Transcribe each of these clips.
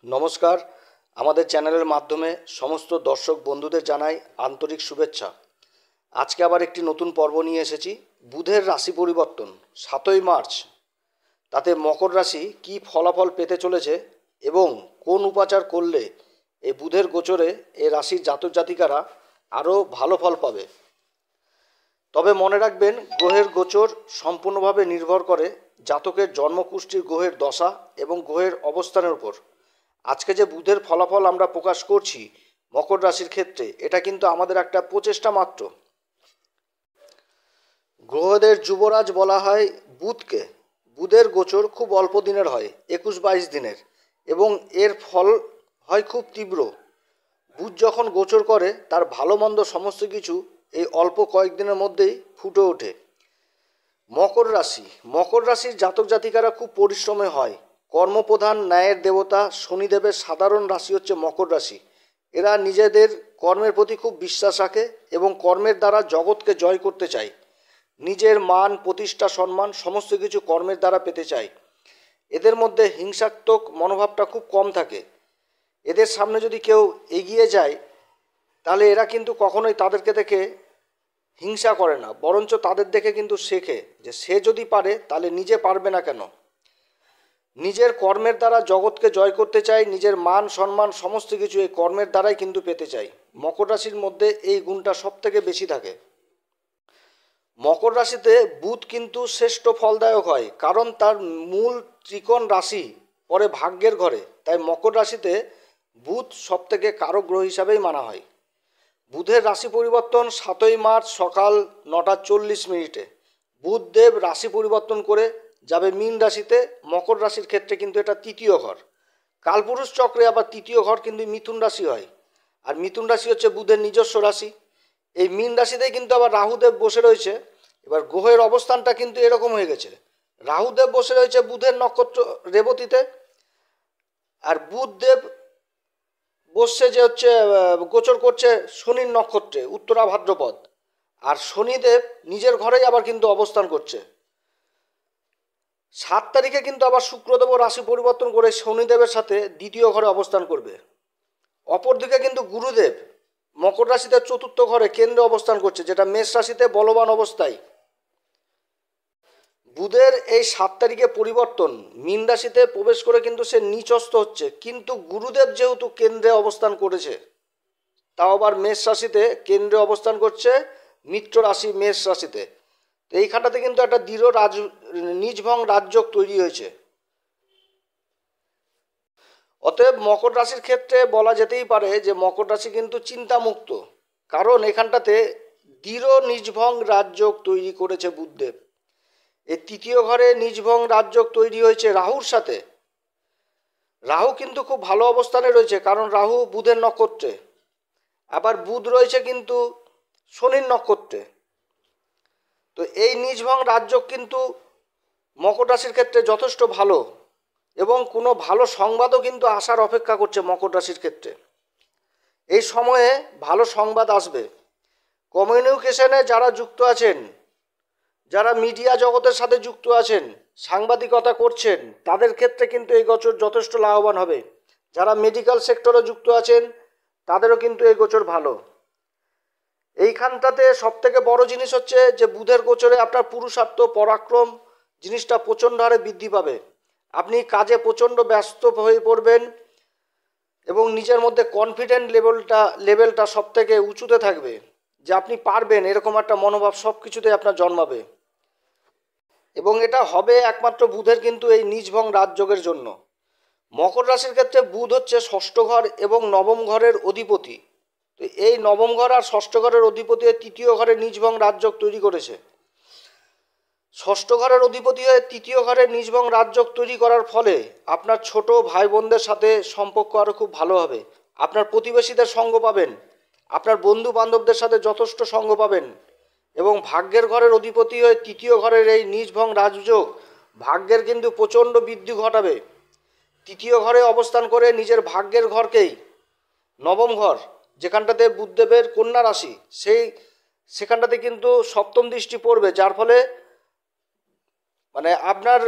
নমস্কার। আমাদের চ্যানেলের মাধ্যমে সমস্ত দর্শক বন্ধুদের জানাই আন্তরিক শুভেচ্ছা। আজকে আবার একটি নতুন পর্ব নিয়ে এসেছি। বুধের রাশি পরিবর্তন 7ই মার্চ, তাতে মকর রাশি কী ফলাফল পেতে চলেছে এবং কোন উপাচার করলে এই বুধের গোচরে এই রাশির জাতক জাতিকারা আরও ভালো ফল পাবে। তবে মনে রাখবেন, গ্রহের গোচর সম্পূর্ণভাবে নির্ভর করে জাতকের জন্মকুষ্ঠির গ্রহের দশা এবং গ্রহের অবস্থানের উপর। আজকে যে বুধের ফলাফল আমরা প্রকাশ করছি মকর রাশির ক্ষেত্রে, এটা কিন্তু আমাদের একটা প্রচেষ্টা মাত্র। গ্রহদের যুবরাজ বলা হয় বুধকে। বুধের গোচর খুব অল্প দিনের হয়, 21-22 দিনের, এবং এর ফল হয় খুব তীব্র। বুধ যখন গোচর করে তার ভালো মন্দ সমস্ত কিছু এই অল্প কয়েকদিনের মধ্যেই ফুটে ওঠে। মকর রাশির জাতক জাতিকারা খুব পরিশ্রমী হয়। কর্মপ্রধান ন্যায়ের দেবতা শনিদেবের সাধারণ রাশি হচ্ছে মকর রাশি। এরা নিজেদের কর্মের প্রতি খুব বিশ্বাস রাখে এবং কর্মের দ্বারা জগৎকে জয় করতে চায়। নিজের মান প্রতিষ্ঠা সম্মান সমস্ত কিছু কর্মের দ্বারা পেতে চায়। এদের মধ্যে হিংসাত্মক মনোভাবটা খুব কম থাকে। এদের সামনে যদি কেউ এগিয়ে যায় তাহলে এরা কিন্তু কখনোই তাদেরকে দেখে হিংসা করে না, বরঞ্চ তাদের দেখে কিন্তু শেখে যে সে যদি পারে তাহলে নিজে পারবে না কেন। নিজের কর্মের দ্বারা জগৎকে জয় করতে চাই, নিজের মান সম্মান সমস্ত কিছু এই কর্মের দ্বারাই কিন্তু পেতে চাই। মকর রাশির মধ্যে এই গুণটা সব থেকে বেশি থাকে। মকর রাশিতে বুধ কিন্তু শ্রেষ্ঠ ফলদায়ক হয়, কারণ তার মূল ত্রিকোণ রাশি পরে ভাগ্যের ঘরে। তাই মকর রাশিতে বুধ সব থেকে কারক গ্রহ হিসাবেই মানা হয়। বুধের রাশি পরিবর্তন 7ই মার্চ সকাল 9:40 বুধদেব রাশি পরিবর্তন করে যাবে মীন রাশিতে। মকর রাশির ক্ষেত্রে কিন্তু এটা তৃতীয় ঘর। কালপুরুষ চক্রে আবার তৃতীয় ঘর কিন্তু মিথুন রাশি হয়, আর মিথুন রাশি হচ্ছে বুধের নিজস্ব রাশি। এই মীন রাশিতেই কিন্তু আবার রাহুদেব বসে রয়েছে। এবার গ্রহের অবস্থানটা কিন্তু এরকম হয়ে গেছে, রাহুদেব বসে রয়েছে বুধের নক্ষত্র রেবতীতে, আর বুধদেব বসছে যে হচ্ছে গোচর করছে শনির নক্ষত্রে উত্তরা ভাদ্রপদ, আর শনিদেব নিজের ঘরেই আবার কিন্তু অবস্থান করছে। 7 তারিখে কিন্তু আবার শুক্রদেবও রাশি পরিবর্তন করে শনিদেবের সাথে দ্বিতীয় ঘরে অবস্থান করবে। অপরদিকে কিন্তু গুরুদেব মকর রাশিতে চতুর্থ ঘরে কেন্দ্রে অবস্থান করছে, যেটা মেষ রাশিতে বলবান অবস্থায়। বুধের এই 7 তারিখে পরিবর্তন মীন রাশিতে প্রবেশ করে কিন্তু সে নীচস্থ হচ্ছে, কিন্তু গুরুদেব যেহেতু কেন্দ্রে অবস্থান করেছে, তাও আবার মেষ রাশিতে কেন্দ্রে অবস্থান করছে, মিত্র রাশি মেষ রাশিতে। তো এইখানটাতে কিন্তু একটা দৃঢ় নিজভঙ্গ রাজযোগ তৈরি হয়েছে। অতএব মকর রাশির ক্ষেত্রে বলা যেতেই পারে যে মকর রাশি কিন্তু চিন্তামুক্ত, কারণ এখানটাতে দৃঢ় নিজভঙ্গ রাজযোগ তৈরি করেছে বুধদেব। এই তৃতীয় ঘরে নিজভঙ্গ রাজযোগ তৈরি হয়েছে রাহুর সাথে। রাহু কিন্তু খুব ভালো অবস্থানে রয়েছে, কারণ রাহু বুধের নক্ষত্রে, আবার বুধ রয়েছে কিন্তু শনির নক্ষত্রে। তো এই নিজভঙ্গ রাজযোগ কিন্তু মকর রাশির ক্ষেত্রে যথেষ্ট ভালো, এবং কোনো ভালো সংবাদও কিন্তু আসার অপেক্ষা করছে মকর রাশির ক্ষেত্রে। এই সময়ে ভালো সংবাদ আসবে। কমিউনিকেশনে যারা যুক্ত আছেন, যারা মিডিয়া জগতের সাথে যুক্ত আছেন, সাংবাদিকতা করছেন, তাদের ক্ষেত্রে কিন্তু এই গোচর যথেষ্ট লাভবান হবে। যারা মেডিকেল সেক্টরে যুক্ত আছেন তাদেরও কিন্তু এই গোচর ভালো। এইখানটাতে সবথেকে বড় জিনিস হচ্ছে যে বুধের গোচরে আপনার পুরুষার্থ পরাক্রম জিনিসটা প্রচণ্ড হারে বৃদ্ধি পাবে। আপনি কাজে প্রচণ্ড ব্যস্ত হয়ে পড়বেন এবং নিজের মধ্যে কনফিডেন্ট লেভেলটা সব থেকে উঁচুতে থাকবে, যে আপনি পারবেন, এরকম একটা মনোভাব সব কিছুতে আপনার জন্মাবে। এবং এটা হবে একমাত্র বুধের কিন্তু এই নিজভঙ্গ রাজযোগের জন্য। মকর রাশির ক্ষেত্রে বুধ হচ্ছে ষষ্ঠ ঘর এবং নবম ঘরের অধিপতি। তো এই নবম ঘর আর ষষ্ঠ ঘরের অধিপতি তৃতীয় ঘরে নিজভঙ্গ রাজযোগ তৈরি করেছে। ষষ্ঠ ঘরের অধিপতি হয়ে তৃতীয় ঘরে নিজভঙ্গ রাজযোগ তৈরি করার ফলে আপনার ছোট ভাই বোনদের সাথে সম্পর্ক আরও খুব ভালো হবে। আপনার প্রতিবেশীদের সঙ্গ পাবেন, আপনার বন্ধু বান্ধবদের সাথে যথেষ্ট সঙ্গ পাবেন। এবং ভাগ্যের ঘরের অধিপতি হয়ে তৃতীয় ঘরের এই নিজভঙ্গ রাজযোগ ভাগ্যের কিন্তু প্রচণ্ড বৃদ্ধি ঘটাবে। তৃতীয় ঘরে অবস্থান করে নিজের ভাগ্যের ঘরকেই, নবম ঘর যেখানটাতে বুধদেবের কন্যা রাশি, সেখানটাতে কিন্তু সপ্তম দৃষ্টি পড়বে, যার ফলে মানে আপনার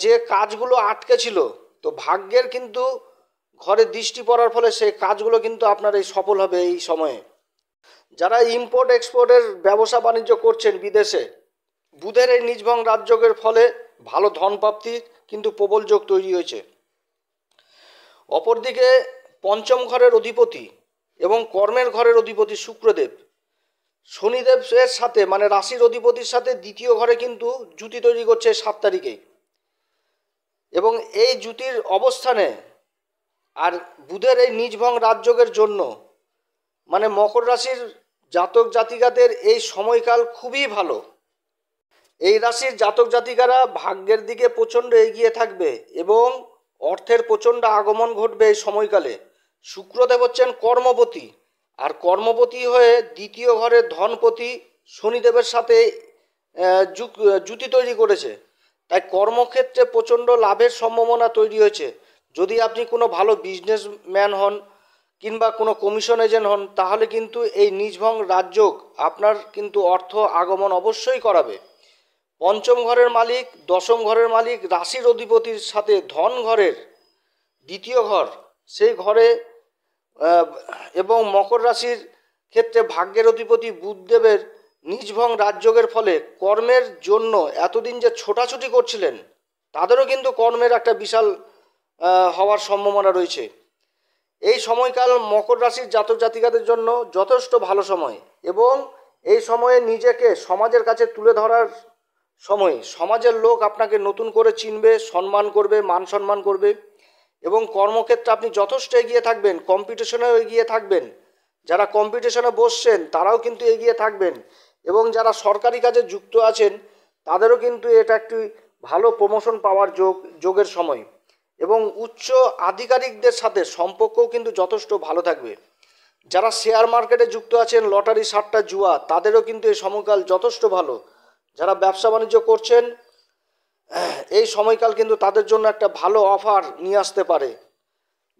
যে কাজগুলো আটকে ছিল, তো ভাগ্যের কিন্তু ঘরে দৃষ্টি পড়ার ফলে সেই কাজগুলো কিন্তু আপনার এই সফল হবে এই সময়ে। যারা ইম্পোর্ট এক্সপোর্টের ব্যবসা বাণিজ্য করছেন বিদেশে, বুধের এই নিজভং রাজযোগের ফলে ভালো ধনপ্রাপ্তির কিন্তু প্রবল যোগ তৈরি হয়েছে। অপরদিকে পঞ্চম ঘরের অধিপতি এবং কর্মের ঘরের অধিপতি শুক্রদেব শনিদেবের সাথে মানে রাশির অধিপতির সাথে দ্বিতীয় ঘরে কিন্তু জুতি তৈরি করছে 7 তারিখেই, এবং এই জুতির অবস্থানে আর বুধের এই নিজভং রাজযোগের জন্য মানে মকর রাশির জাতক জাতিকাদের এই সময়কাল খুবই ভালো। এই রাশির জাতক জাতিকারা ভাগ্যের দিকে প্রচণ্ড এগিয়ে থাকবে এবং অর্থের প্রচণ্ড আগমন ঘটবে এই সময়কালে। শুক্রদেব হচ্ছেন কর্মপতি, আর কর্মপতি হয়ে দ্বিতীয় ঘরের ধনপতি শনিদেবের সাথে জুতি তৈরি করেছে, তাই কর্মক্ষেত্রে প্রচণ্ড লাভের সম্ভাবনা তৈরি হয়েছে। যদি আপনি কোনো ভালো বিজনেসম্যান হন কিংবা কোনো কমিশন এজেন্ট হন, তাহলে কিন্তু এই নিজভং রাজযোগ আপনার কিন্তু অর্থ আগমন অবশ্যই করাবে। পঞ্চম ঘরের মালিক, দশম ঘরের মালিক রাশির অধিপতির সাথে ধন ঘরের দ্বিতীয় ঘর, সেই ঘরে এবং মকর রাশির ক্ষেত্রে ভাগ্যের অধিপতি বুধদেবের নিজভং রাজযোগের ফলে কর্মের জন্য এতদিন যে ছোটাছুটি করছিলেন তাদেরও কিন্তু কর্মের একটা বিশাল হওয়ার সম্ভাবনা রয়েছে। এই সময়কাল মকর রাশির জাতক জাতিকাদের জন্য যথেষ্ট ভালো সময়, এবং এই সময়ে নিজেকে সমাজের কাছে তুলে ধরার সময়। সমাজের লোক আপনাকে নতুন করে চিনবে, সম্মান করবে, মান সম্মান করবে, এবং কর্মক্ষেত্রে আপনি যথেষ্ট এগিয়ে থাকবেন, কম্পিটিশনেও এগিয়ে থাকবেন। যারা কম্পিটিশনে বসছেন তারাও কিন্তু এগিয়ে থাকবেন, এবং যারা সরকারি কাজে যুক্ত আছেন তাদেরও কিন্তু এটা একটি ভালো প্রমোশন পাওয়ার যোগের সময়, এবং উচ্চ আধিকারিকদের সাথে সম্পর্কও কিন্তু যথেষ্ট ভালো থাকবে। যারা শেয়ার মার্কেটে যুক্ত আছেন, লটারি সাট্টা জুয়া, তাদেরও কিন্তু এই সময়কাল যথেষ্ট ভালো। যারা ব্যবসা বাণিজ্য করছেন এই সময়কাল কিন্তু তাদের জন্য একটা ভালো অফার নিয়ে আসতে পারে,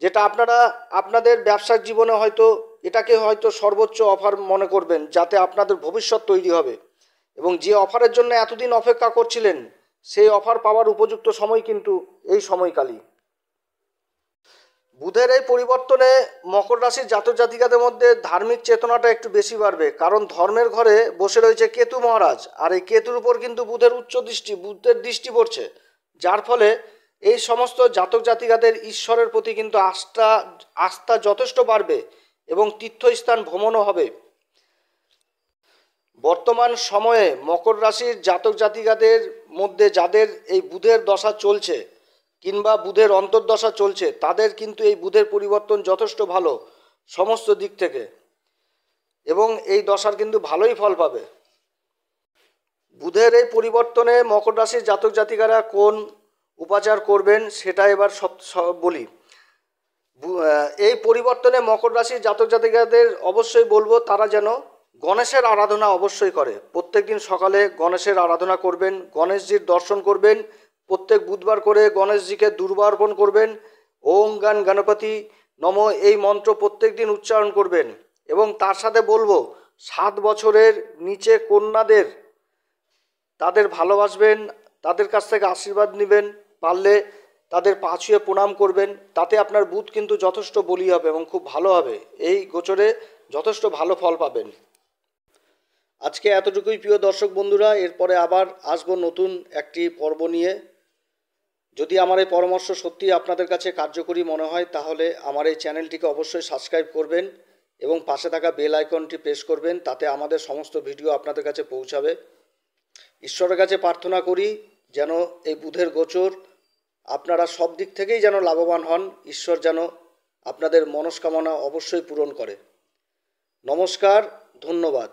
যেটা আপনারা আপনাদের ব্যবসার জীবনে হয়তো এটাকে হয়তো সর্বোচ্চ অফার মনে করবেন, যাতে আপনাদের ভবিষ্যৎ তৈরি হবে, এবং যে অফারের জন্য এতদিন অপেক্ষা করছিলেন সেই অফার পাওয়ার উপযুক্ত সময় কিন্তু এই সময়কালই। বুধের এই পরিবর্তনে মকর রাশির জাতক জাতিকাদের মধ্যে ধার্মিক চেতনাটা একটু বেশি বাড়বে, কারণ ধর্মের ঘরে বসে রয়েছে কেতু মহারাজ, আর এই কেতুর উপর কিন্তু বুধের বুধের দৃষ্টি পড়ছে, যার ফলে এই সমস্ত জাতক জাতিকাদের ঈশ্বরের প্রতি কিন্তু আস্থা যথেষ্ট বাড়বে, এবং তীর্থস্থান ভ্রমণও হবে। বর্তমান সময়ে মকর রাশির জাতক জাতিকাদের মধ্যে যাদের এই বুধের দশা চলছে কিংবা বুধের অন্তর্দশা চলছে, তাদের কিন্তু এই বুধের পরিবর্তন যথেষ্ট ভালো সমস্ত দিক থেকে, এবং এই দশার কিন্তু ভালোই ফল পাবে। বুধের এই পরিবর্তনে মকর রাশির জাতক জাতিকারা কোন উপাচার করবেন সেটা এবার সব বলি। এই পরিবর্তনে মকর রাশির জাতক জাতিকাদের অবশ্যই বলবো তারা যেন গণেশের আরাধনা অবশ্যই করে। প্রত্যেক দিন সকালে গণেশের আরাধনা করবেন, গণেশজির দর্শন করবেন, প্রত্যেক বুধবার করে গণেশজিকে দুর্বা অর্পণ করবেন। ওম গান গণপতি নম এই মন্ত্র প্রত্যেক দিন উচ্চারণ করবেন, এবং তার সাথে বলবো 7 বছরের নিচে কন্যাদের তাদের ভালোবাসবেন, তাদের কাছ থেকে আশীর্বাদ নেবেন, পারলে তাদের পা ছুঁয়ে প্রণাম করবেন। তাতে আপনার বুধ কিন্তু যথেষ্ট বলি হবে এবং খুব ভালো হবে, এই গোচরে যথেষ্ট ভালো ফল পাবেন। আজকে এতটুকুই প্রিয় দর্শক বন্ধুরা, এরপরে আবার আসবো নতুন একটি পর্ব নিয়ে। যদি আমার এই পরামর্শ সত্যি আপনাদের কাছে কার্যকরী মনে হয় তাহলে আমার এই চ্যানেলটিকে অবশ্যই সাবস্ক্রাইব করবেন এবং পাশে থাকা বেল আইকনটি প্রেস করবেন, তাতে আমাদের সমস্ত ভিডিও আপনাদের কাছে পৌঁছাবে। ঈশ্বরের কাছে প্রার্থনা করি যেন এই বুধের গোচর আপনারা সব দিক থেকেই যেন লাভবান হন, ঈশ্বর যেন আপনাদের মনস্কামনা অবশ্যই পূরণ করে। নমস্কার, ধন্যবাদ।